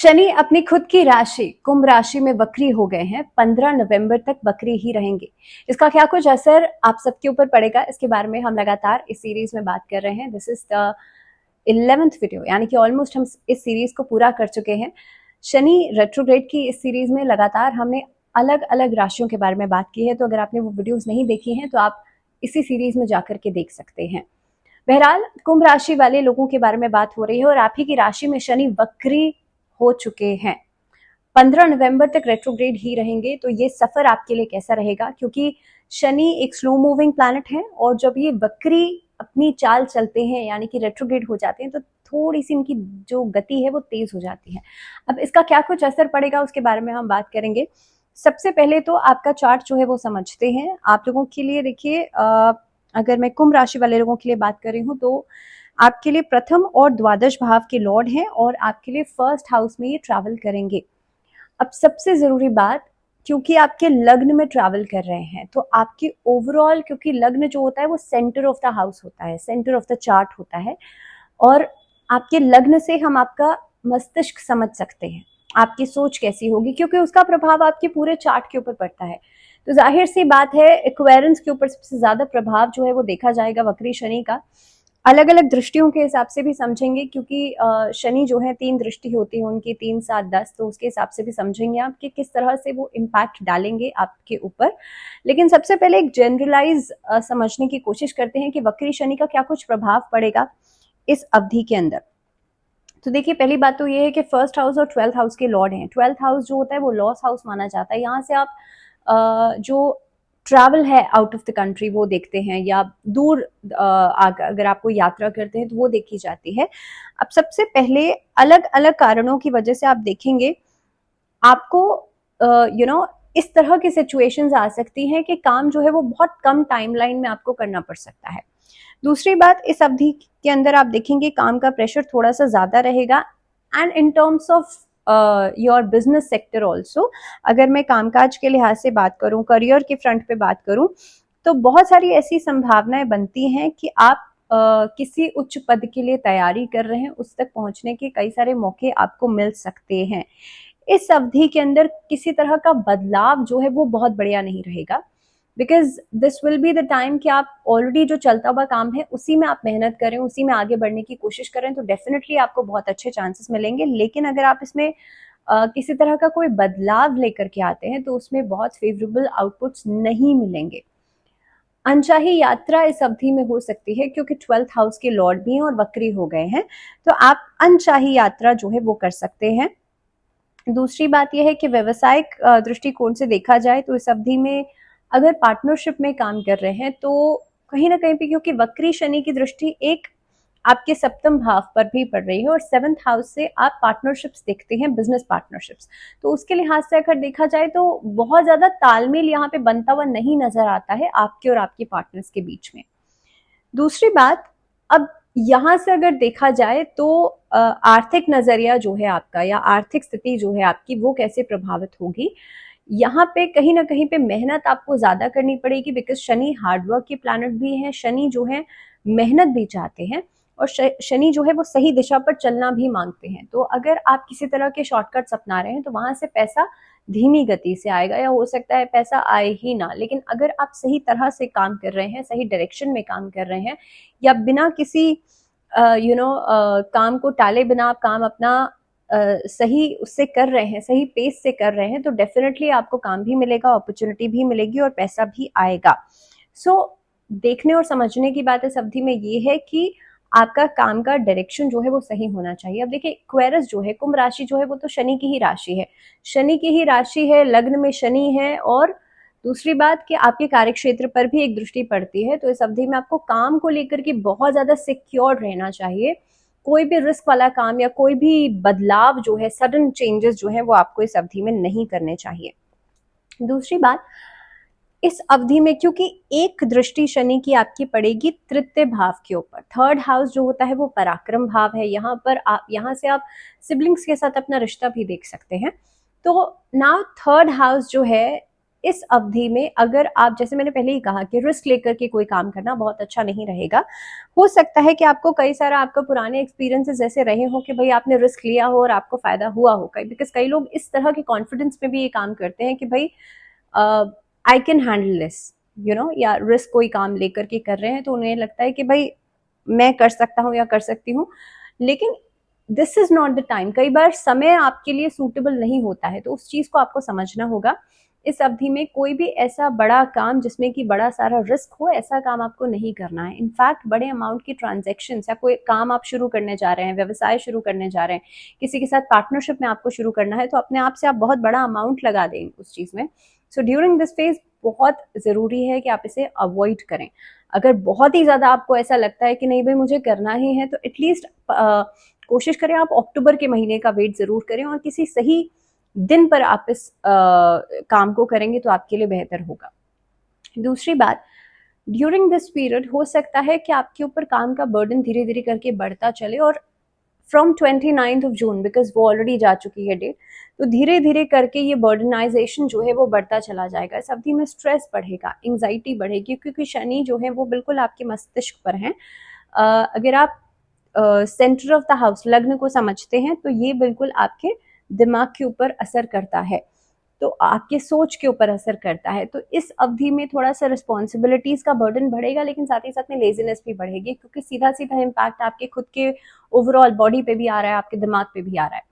शनि अपनी खुद की राशि कुंभ राशि में वक्री हो गए हैं। 15 नवंबर तक वक्री ही रहेंगे। इसका क्या कुछ असर आप सबके ऊपर पड़ेगा, इसके बारे में हम लगातार इस सीरीज में बात कर रहे हैं। This is the 11th video, यानी कि ऑलमोस्ट हम इस सीरीज को पूरा कर चुके हैं। शनि रेट्रोग्रेड की इस सीरीज में लगातार हमने अलग अलग राशियों के बारे में बात की है, तो अगर आपने वो वीडियोस नहीं देखी हैं तो आप इसी सीरीज में जाकर के देख सकते हैं। बहरहाल कुंभ राशि वाले लोगों के बारे में बात हो रही है और आप ही की राशि में शनि वक्री हो चुके हैं। 15 नवंबर तक रेट्रोग्रेड ही रहेंगे। तो ये सफर आपके लिए कैसा रहेगा, क्योंकि शनि एक स्लो मूविंग प्लैनेट है और जब ये वक्री अपनी चाल चलते हैं यानी कि रेट्रोग्रेड हो जाते हैं तो थोड़ी सी इनकी जो गति है वो तेज हो जाती है। अब इसका क्या कुछ असर पड़ेगा उसके बारे में हम बात करेंगे। सबसे पहले तो आपका चार्ट जो है वो समझते हैं। आप लोगों के लिए देखिए, अगर मैं कुंभ राशि वाले लोगों के लिए बात कर रही हूँ तो आपके लिए प्रथम और द्वादश भाव के लॉर्ड हैं और आपके लिए फर्स्ट हाउस में ये ट्रैवल करेंगे। अब सबसे जरूरी बात, क्योंकि आपके लग्न में ट्रैवल कर रहे हैं तो आपकी ओवरऑल, क्योंकि लग्न जो होता है वो सेंटर ऑफ द हाउस होता है, सेंटर ऑफ द चार्ट होता है, और आपके लग्न से हम आपका मस्तिष्क समझ सकते हैं, आपकी सोच कैसी होगी, क्योंकि उसका प्रभाव आपके पूरे चार्ट के ऊपर पड़ता है। तो जाहिर सी बात है, एक्वेरेंस के ऊपर सबसे ज्यादा प्रभाव जो है वो देखा जाएगा वक्री शनि का। अलग अलग दृष्टियों के हिसाब से भी समझेंगे, क्योंकि शनि जो है 3 दृष्टि होती है उनकी, 3, 7, 10, तो उसके हिसाब से भी समझेंगे आप कि किस तरह से वो इम्पैक्ट डालेंगे आपके ऊपर। लेकिन सबसे पहले एक जनरलाइज समझने की कोशिश करते हैं कि वक्री शनि का क्या कुछ प्रभाव पड़ेगा इस अवधि के अंदर। तो देखिए, पहली बात तो ये है कि फर्स्ट हाउस और 12th हाउस के लॉर्ड हैं। 12th हाउस जो होता है वो लॉस हाउस माना जाता है। यहाँ से आप जो ट्रैवल है आउट ऑफ द कंट्री वो देखते हैं, या दूर अगर आपको यात्रा करते हैं तो वो देखी जाती है। अब सबसे पहले अलग अलग कारणों की वजह से आप देखेंगे आपको इस तरह की सिचुएशंस आ सकती हैं कि काम जो है वो बहुत कम टाइमलाइन में आपको करना पड़ सकता है। दूसरी बात, इस अवधि के अंदर आप देखेंगे काम का प्रेशर थोड़ा सा ज्यादा रहेगा, and in terms of your business sector also. अगर मैं कामकाज के लिहाज से बात करूं, करियर के फ्रंट पे बात करूं, तो बहुत सारी ऐसी संभावनाएं बनती हैं कि आप किसी उच्च पद के लिए तैयारी कर रहे हैं, उस तक पहुंचने के कई सारे मौके आपको मिल सकते हैं। इस अवधि के अंदर किसी तरह का बदलाव जो है वो बहुत बढ़िया नहीं रहेगा, because this will be the time कि आप ऑलरेडी जो चलता हुआ काम है उसी में आप मेहनत करें, उसी में आगे बढ़ने की कोशिश करें, तो डेफिनेटली आपको बहुत अच्छे चांसेस मिलेंगे। लेकिन अगर आप इसमें किसी तरह का कोई बदलाव लेकर के आते हैं तो उसमें बहुत फेवरेबल आउटपुट्स नहीं मिलेंगे। अनचाही यात्रा इस अवधि में हो सकती है, क्योंकि 12th हाउस के लॉर्ड भी हैं और वक्री हो गए हैं, तो आप अनचाही यात्रा जो है वो कर सकते हैं। दूसरी बात यह है कि व्यवसायिक दृष्टिकोण से देखा जाए तो इस अवधि में अगर पार्टनरशिप में काम कर रहे हैं तो कहीं ना कहीं पे, क्योंकि वक्री शनि की दृष्टि एक आपके सप्तम भाव पर भी पड़ रही है और 7th हाउस से आप पार्टनरशिप्स देखते हैं, बिजनेस पार्टनरशिप्स, तो उसके लिहाज से अगर देखा जाए तो बहुत ज्यादा तालमेल यहाँ पे बनता हुआ नहीं नजर आता है आपके और आपके पार्टनर्स के बीच में। दूसरी बात, अब यहां से अगर देखा जाए तो आर्थिक नजरिया जो है आपका, या आर्थिक स्थिति जो है आपकी, वो कैसे प्रभावित होगी। यहाँ पे कहीं ना कहीं पे मेहनत आपको ज्यादा करनी पड़ेगी, बिकॉज शनि हार्डवर्क के प्लैनेट भी है, शनि जो है मेहनत भी चाहते हैं, और शनि जो है वो सही दिशा पर चलना भी मांगते हैं। तो अगर आप किसी तरह के शॉर्टकट्स अपना रहे हैं तो वहां से पैसा धीमी गति से आएगा, या हो सकता है पैसा आए ही ना। लेकिन अगर आप सही तरह से काम कर रहे हैं, सही डायरेक्शन में काम कर रहे हैं, या बिना किसी काम को टाले बिना आप काम अपना सही उससे कर रहे हैं, सही पेस से कर रहे हैं, तो डेफिनेटली आपको काम भी मिलेगा, अपॉर्चुनिटी भी मिलेगी और पैसा भी आएगा। सो देखने और समझने की बात इस अवधि में ये है कि आपका काम का डायरेक्शन जो है वो सही होना चाहिए। अब देखिए, एक्वेरियस जो है, कुंभ राशि जो है वो तो शनि की ही राशि है, शनि की ही राशि है, लग्न में शनि है, और दूसरी बात कि आपके कार्यक्षेत्र पर भी एक दृष्टि पड़ती है। तो इस अवधि में आपको काम को लेकर के बहुत ज्यादा सिक्योर रहना चाहिए। कोई भी रिस्क वाला काम या कोई भी बदलाव जो है, सडन चेंजेस जो है वो आपको इस अवधि में नहीं करने चाहिए। दूसरी बात, इस अवधि में क्योंकि एक दृष्टि शनि की आपकी पड़ेगी तृतीय भाव के ऊपर, 3rd हाउस जो होता है वो पराक्रम भाव है। यहाँ पर आप, यहाँ से आप सिबलिंग्स के साथ अपना रिश्ता भी देख सकते हैं। तो नाउ 3rd हाउस जो है इस अवधि में अगर आप, जैसे मैंने पहले ही कहा कि रिस्क लेकर के कोई काम करना बहुत अच्छा नहीं रहेगा। हो सकता है कि आपको कई सारा आपका पुराने एक्सपीरियंसेस ऐसे रहे हो कि भाई आपने रिस्क लिया हो और आपको फायदा हुआ हो, बिकॉज कई लोग इस तरह के कॉन्फिडेंस में भी ये काम करते हैं कि भाई आई कैन हैंडल दिस, या रिस्क कोई काम लेकर के कर रहे हैं तो उन्हें लगता है कि भाई मैं कर सकता हूँ या कर सकती हूँ, लेकिन this is not the time. कई बार समय आपके लिए सूटेबल नहीं होता है, तो उस चीज को आपको समझना होगा। इस अवधि में कोई भी ऐसा बड़ा काम जिसमें कि बड़ा सारा रिस्क हो, ऐसा काम आपको नहीं करना है। इनफैक्ट बड़े अमाउंट की ट्रांजैक्शंस या कोई काम आप शुरू करने जा रहे हैं, व्यवसाय शुरू करने जा रहे हैं, किसी के साथ पार्टनरशिप में आपको शुरू करना है, तो अपने आप से आप बहुत बड़ा अमाउंट लगा दें उस चीज में। सो ड्यूरिंग दिस फेज बहुत जरूरी है कि आप इसे अवॉइड करें। अगर बहुत ही ज्यादा आपको ऐसा लगता है कि नहीं भाई मुझे करना ही है, तो एटलीस्ट कोशिश करें आप अक्टूबर के महीने का वेट जरूर करें और किसी सही दिन पर आप इस काम को करेंगे तो आपके लिए बेहतर होगा। दूसरी बात, ड्यूरिंग दिस पीरियड हो सकता है कि आपके ऊपर काम का बर्डन धीरे धीरे करके बढ़ता चले, और from 29th of June, because वो ऑलरेडी जा चुकी है डेट, तो धीरे धीरे करके ये बर्डनाइजेशन जो है वो बढ़ता चला जाएगा। इस अवधि में स्ट्रेस बढ़ेगा, एंग्जाइटी बढ़ेगी, क्योंकि शनि जो है वो बिल्कुल आपके मस्तिष्क पर है। अगर आप सेंटर ऑफ द हाउस लग्न को समझते हैं तो ये बिल्कुल आपके दिमाग के ऊपर असर करता है, तो आपके सोच के ऊपर असर करता है। तो इस अवधि में थोड़ा सा रिस्पॉन्सिबिलिटीज का बर्डन बढ़ेगा, लेकिन साथ ही साथ में लेजीनेस भी बढ़ेगी, क्योंकि सीधा सीधा इम्पैक्ट आपके खुद के ओवरऑल बॉडी पे भी आ रहा है, आपके दिमाग पे भी आ रहा है।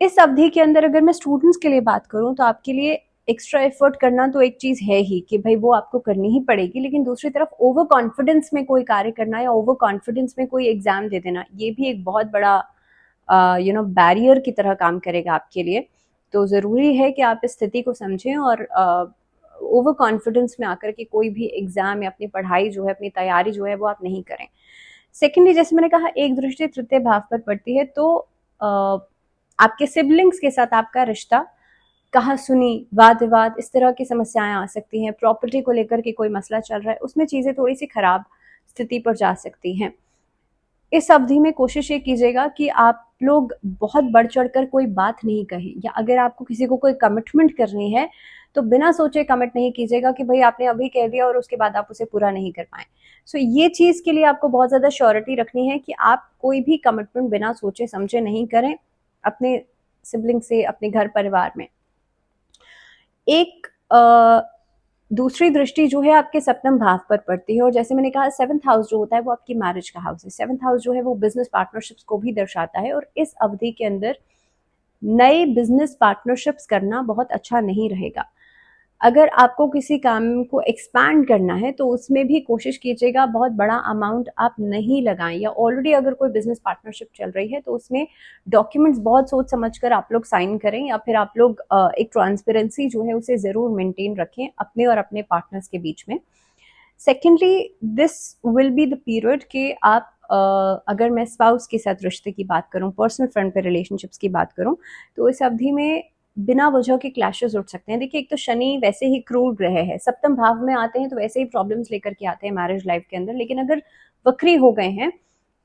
इस अवधि के अंदर अगर मैं स्टूडेंट्स के लिए बात करूं तो आपके लिए एक्स्ट्रा एफर्ट करना तो एक चीज है ही कि भाई वो आपको करनी ही पड़ेगी, लेकिन दूसरी तरफ ओवर कॉन्फिडेंस में कोई कार्य करना या ओवर कॉन्फिडेंस में कोई एग्जाम दे देना, ये भी एक बहुत बड़ा बैरियर की तरह काम करेगा आपके लिए। तो ज़रूरी है कि आप इस स्थिति को समझें और ओवर कॉन्फिडेंस में आकर के कोई भी एग्जाम या अपनी पढ़ाई जो है, अपनी तैयारी जो है वो आप नहीं करें। सेकेंडली, जैसे मैंने कहा, एक दृष्टि तृतीय भाव पर पड़ती है, तो आपके सिबलिंग्स के साथ आपका रिश्ता, कहा सुनी, वाद विवाद, इस तरह की समस्याएं आ सकती हैं। प्रॉपर्टी को लेकर के कोई मसला चल रहा है, उसमें चीज़ें थोड़ी सी खराब स्थिति पर जा सकती हैं। इस अवधि में कोशिश ये कीजिएगा कि आप लोग बहुत बढ़ चढ़कर कोई बात नहीं कहें, या अगर आपको किसी को कोई कमिटमेंट करनी है तो बिना सोचे कमिट नहीं कीजिएगा कि भाई आपने अभी कह दिया और उसके बाद आप उसे पूरा नहीं कर पाए। सो ये चीज़ के लिए आपको बहुत ज़्यादा श्योरिटी रखनी है कि आप कोई भी कमिटमेंट बिना सोचे समझे नहीं करें अपने सिबलिंग से, अपने घर परिवार में। एक दूसरी दृष्टि जो है आपके सप्तम भाव पर पड़ती है, और जैसे मैंने कहा 7th हाउस जो होता है वो आपकी मैरिज का हाउस है। 7th हाउस जो है वो बिजनेस पार्टनरशिप्स को भी दर्शाता है, और इस अवधि के अंदर नए बिजनेस पार्टनरशिप्स करना बहुत अच्छा नहीं रहेगा। अगर आपको किसी काम को एक्सपैंड करना है तो उसमें भी कोशिश कीजिएगा बहुत बड़ा अमाउंट आप नहीं लगाएं, या ऑलरेडी अगर कोई बिजनेस पार्टनरशिप चल रही है तो उसमें डॉक्यूमेंट्स बहुत सोच समझकर आप लोग साइन करें, या फिर आप लोग एक ट्रांसपेरेंसी जो है उसे ज़रूर मेंटेन रखें अपने और अपने पार्टनर्स के बीच में। Secondly, this will be the period कि आप अगर मैं स्पाउस के साथ रिश्ते की बात करूं, पर्सनल फ्रंट पे रिलेशनशिप्स की बात करूं, तो इस अवधि में बिना वजह के क्लैशेस उठ सकते हैं। देखिए, एक तो शनि वैसे ही क्रूर ग्रह है, सप्तम भाव में आते हैं तो वैसे ही प्रॉब्लम्स लेकर के आते हैं मैरिज लाइफ के अंदर, लेकिन अगर वक्री हो गए हैं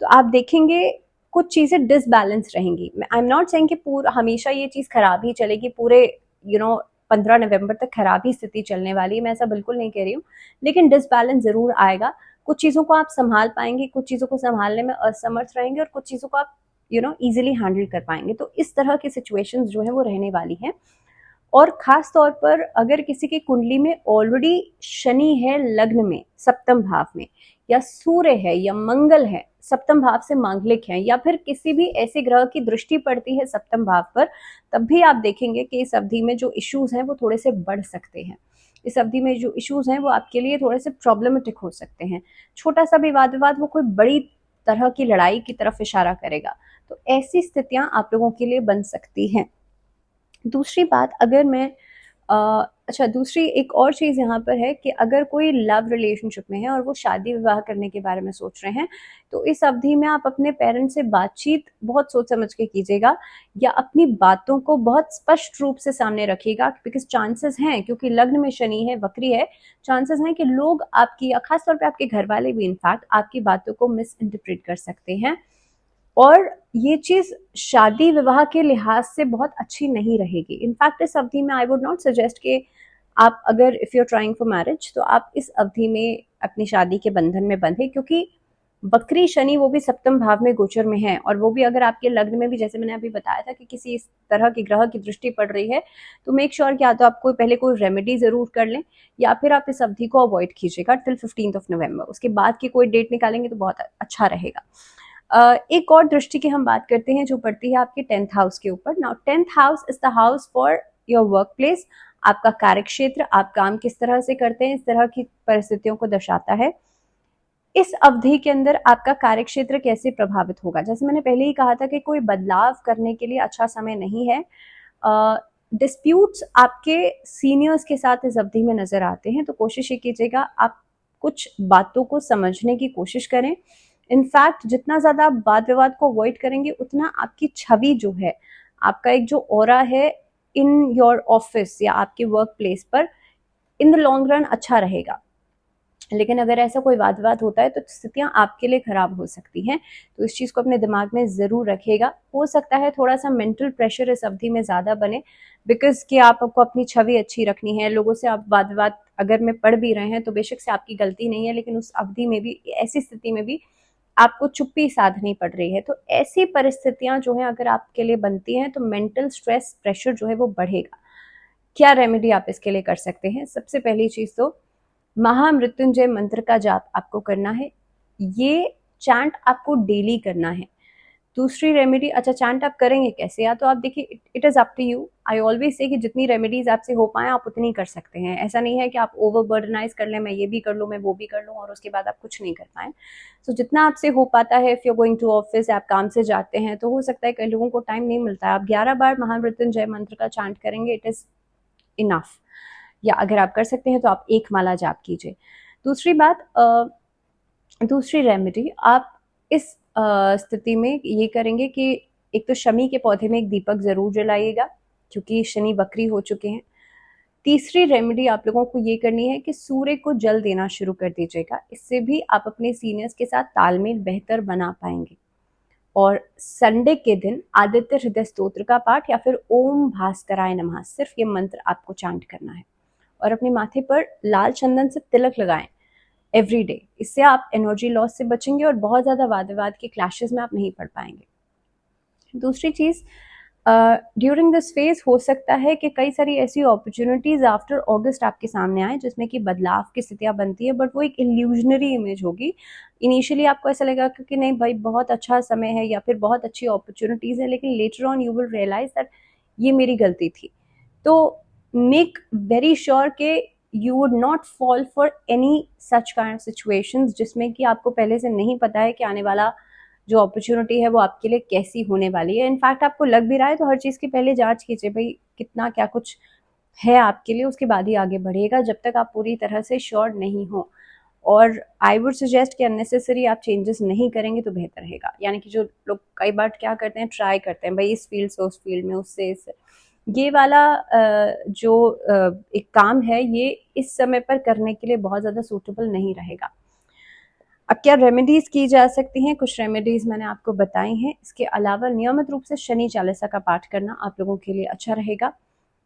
तो आप देखेंगे कुछ चीज़ें डिसबैलेंस रहेंगी। आई एम नॉट सेइंग कि पूरा हमेशा ये चीज़ खराब ही चलेगी, पूरे 15 नवंबर तक खराब ही स्थिति चलने वाली है, मैं ऐसा बिल्कुल नहीं कह रही हूँ, लेकिन डिसबैलेंस ज़रूर आएगा। कुछ चीज़ों को आप संभाल पाएंगे, कुछ चीज़ों को संभालने में असमर्थ रहेंगे, और कुछ चीज़ों को आप इजीली हैंडल कर पाएंगे। तो इस तरह की सिचुएशंस जो है वो रहने वाली हैं। और खास तौर पर अगर किसी की कुंडली में ऑलरेडी शनि है लग्न में सप्तम भाव में, या सूर्य है या मंगल है सप्तम भाव से मांगलिक है, या फिर किसी भी ऐसे ग्रह की दृष्टि पड़ती है सप्तम भाव पर, तब भी आप देखेंगे कि इस अवधि में जो इश्यूज हैं वो थोड़े से बढ़ सकते हैं। इस अवधि में जो इश्यूज हैं वो आपके लिए थोड़े से प्रॉब्लमेटिक हो सकते हैं। छोटा सा भी वाद विवाद वो कोई बड़ी तरह की लड़ाई की तरफ इशारा करेगा, तो ऐसी स्थितियां आप लोगों के लिए बन सकती हैं। दूसरी बात, अगर मैं दूसरी एक और चीज़ यहाँ पर है कि अगर कोई लव रिलेशनशिप में है और वो शादी विवाह करने के बारे में सोच रहे हैं, तो इस अवधि में आप अपने पेरेंट्स से बातचीत बहुत सोच समझ के कीजिएगा, या अपनी बातों को बहुत स्पष्ट रूप से सामने रखिएगा, बिकॉज चांसेस हैं, क्योंकि लग्न में शनि है, वक्री है, चांसेस हैं कि लोग आपकी, खासतौर पर आपके घर वाले भी इनफैक्ट आपकी बातों को मिस इंटरप्रेट कर सकते हैं, और ये चीज शादी विवाह के लिहाज से बहुत अच्छी नहीं रहेगी। इनफैक्ट इस अवधि में आई वुड नॉट सजेस्ट कि आप अगर if you are trying for marriage तो आप इस अवधि में अपनी शादी के बंधन में बंधे, क्योंकि वक्री शनि वो भी सप्तम भाव में गोचर में है, और वो भी अगर आपके लग्न में भी, जैसे मैंने अभी बताया था कि किसी इस तरह की ग्रह की दृष्टि पड़ रही है, तो मेक श्योर कि या तो आपको पहले कोई रेमेडी जरूर कर लें, या फिर आप इस अवधि को अवॉइड कीजिएगा टिल 15 नवंबर। उसके बाद की कोई डेट निकालेंगे तो बहुत अच्छा रहेगा। एक और दृष्टि की हम बात करते हैं जो पड़ती है आपके 10th हाउस के ऊपर। Now 10th house is the house for your work place. आपका कार्य क्षेत्र, आप काम किस तरह से करते हैं, इस तरह की परिस्थितियों को दर्शाता है। इस अवधि के अंदर आपका कार्य क्षेत्र कैसे प्रभावित होगा, जैसे मैंने पहले ही कहा था कि कोई बदलाव करने के लिए अच्छा समय नहीं है। डिस्प्यूट्स आपके सीनियर्स के साथ इस अवधि में नजर आते हैं, तो कोशिश ये कीजिएगा आप कुछ बातों को समझने की कोशिश करें। इनफैक्ट जितना ज्यादा आप वाद विवाद को अवॉइड करेंगे उतना आपकी छवि जो है, आपका एक जो ऑरा है इन योर ऑफिस या आपके वर्क प्लेस पर, इन द लॉन्ग रन अच्छा रहेगा। लेकिन अगर ऐसा कोई वाद विवाद होता है तो स्थितियां आपके लिए खराब हो सकती हैं, तो इस चीज को अपने दिमाग में जरूर रखिएगा। हो सकता है थोड़ा सा मेंटल प्रेशर इस अवधि में ज्यादा बने, बिकॉज कि आपको अपनी छवि अच्छी रखनी है, लोगों से आप वाद विवाद अगर में पढ़ भी रहे हैं तो बेशक से आपकी गलती नहीं है, लेकिन उस अवधि में भी, ऐसी स्थिति में भी आपको चुप्पी साधनी पड़ रही है। तो ऐसी परिस्थितियां जो है अगर आपके लिए बनती हैं तो मेंटल स्ट्रेस प्रेशर जो है वो बढ़ेगा। क्या रेमेडी आप इसके लिए कर सकते हैं? सबसे पहली चीज तो महामृत्युंजय मंत्र का जाप आपको करना है, ये चैंट आपको डेली करना है। दूसरी रेमेडी, अच्छा चैंट आप करेंगे कैसे, या तो आप देखिए, it is up to you. I always say कि जितनी रेमेडीज आपसे हो पाए आप उतनी कर सकते हैं। ऐसा नहीं है कि आप ओवरबर्डनाइज कर लें, मैं ये भी कर लूँ, मैं वो भी कर लूँ, और उसके बाद आप कुछ नहीं कर पाए। तो जितना आपसे हो पाता है, if you going to office, आप काम से जाते हैं, तो हो सकता है कई लोगों को टाइम नहीं मिलता है, आप 11 बार महामृत्युंजय मंत्र का चैंट करेंगे, इट इज इनफ। या अगर आप कर सकते हैं तो आप एक माला जाप कीजिए। दूसरी बात, दूसरी रेमेडी आप इस स्थिति में ये करेंगे कि एक तो शमी के पौधे में एक दीपक जरूर जलाइएगा, क्योंकि शनि वक्री हो चुके हैं। तीसरी रेमेडी आप लोगों को ये करनी है कि सूर्य को जल देना शुरू कर दीजिएगा, इससे भी आप अपने सीनियर्स के साथ तालमेल बेहतर बना पाएंगे। और संडे के दिन आदित्य हृदय स्तोत्र का पाठ या फिर ओम भास्कराय नमः, सिर्फ ये मंत्र आपको चांट करना है। और अपने माथे पर लाल चंदन से तिलक लगाएं एवरी डे। इससे आप एनर्जी लॉस से बचेंगे और बहुत ज़्यादा वाद विवाद के क्लैशेस में आप नहीं पड़ पाएंगे। दूसरी चीज़, ड्यूरिंग दिस फेज हो सकता है कि कई सारी ऐसी अपॉर्चुनिटीज आफ्टर अगस्त आपके सामने आए जिसमें कि बदलाव की स्थितियां बनती है, बट वो एक इल्यूजनरी इमेज होगी। इनिशियली आपको ऐसा लगेगा कि नहीं भाई बहुत अच्छा समय है या फिर बहुत अच्छी अपॉर्चुनिटीज है, लेकिन later on you will realise that ये मेरी गलती थी। तो मेक वेरी श्योर के you would not fall for any such kind of situations जिसमें कि आपको पहले से नहीं पता है कि आने वाला जो अपॉर्चुनिटी है वो आपके लिए कैसी होने वाली है। इनफैक्ट आपको लग भी रहा है तो हर चीज़ की पहले जांच कीजिए भाई कितना क्या कुछ है आपके लिए, उसके बाद ही आगे बढ़िएगा जब तक आप पूरी तरह से श्योर नहीं हो। और आई वुड सजेस्ट कि अननेसेसरी आप चेंजेस नहीं करेंगे तो बेहतर रहेगा। यानी कि जो लोग कई बार क्या करते हैं, ट्राई करते हैं भाई इस फील्ड से उस फील्ड में, उससे इस, ये वाला जो एक काम है ये इस समय पर करने के लिए बहुत ज़्यादा सूटेबल नहीं रहेगा। अब क्या रेमेडीज की जा सकती हैं, कुछ रेमेडीज मैंने आपको बताई हैं। इसके अलावा नियमित रूप से शनि चालीसा का पाठ करना आप लोगों के लिए अच्छा रहेगा।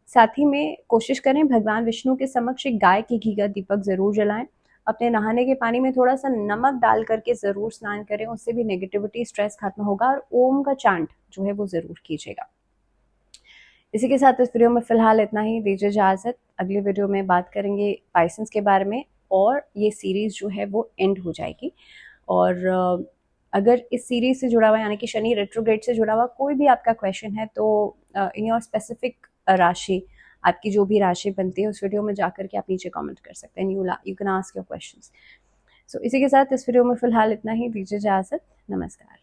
साथ ही में कोशिश करें भगवान विष्णु के समक्ष एक गाय की घी का दीपक जरूर जलाएं। अपने नहाने के पानी में थोड़ा सा नमक डाल करके जरूर स्नान करें, उससे भी नेगेटिविटी स्ट्रेस खत्म होगा। और ओम का चांट जो है वो जरूर कीजिएगा। इसी के साथ इस वीडियो में फिलहाल इतना ही, दीजिए इजाजत। अगले वीडियो में बात करेंगे पाइसेंस के बारे में और ये सीरीज जो है वो एंड हो जाएगी। और अगर इस सीरीज से जुड़ा हुआ यानी कि शनि रेट्रोग्रेड से जुड़ा हुआ कोई भी आपका क्वेश्चन है तो इन योर स्पेसिफिक राशि, आपकी जो भी राशि बनती है उस वीडियो में जाकर के आप नीचे कमेंट कर सकते हैं। You can ask your questions. So इसी के साथ इस वीडियो में फिलहाल इतना ही, दीजिए इजाजत। नमस्कार।